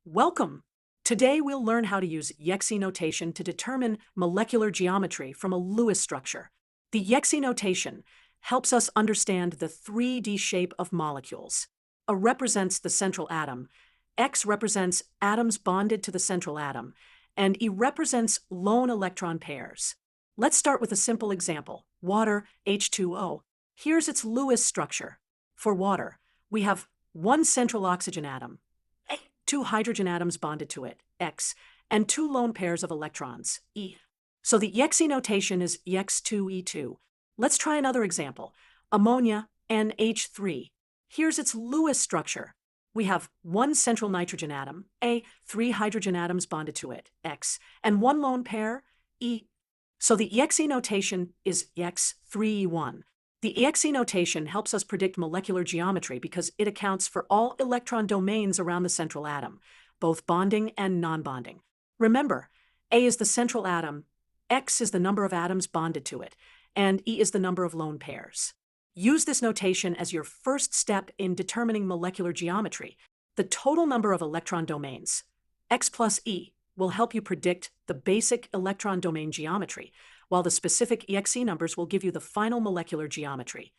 Welcome! Today we'll learn how to use Yexi notation to determine molecular geometry from a Lewis structure. The Yexi notation helps us understand the 3D shape of molecules. A represents the central atom, X represents atoms bonded to the central atom, and E represents lone electron pairs. Let's start with a simple example, water H2O. Here's its Lewis structure. For water, we have one central oxygen atom, two hydrogen atoms bonded to it, X, and two lone pairs of electrons, E. So the Yexi notation is X2E2. Let's try another example. Ammonia, NH3. Here's its Lewis structure. We have one central nitrogen atom, A, three hydrogen atoms bonded to it, X, and one lone pair, E. So the Yexi notation is X3E1. The Yexi notation helps us predict molecular geometry because it accounts for all electron domains around the central atom, both bonding and non-bonding. Remember, A is the central atom, X is the number of atoms bonded to it, and E is the number of lone pairs. Use this notation as your first step in determining molecular geometry. The total number of electron domains, X plus E, will help you predict the basic electron domain geometry, while the specific EXE numbers will give you the final molecular geometry.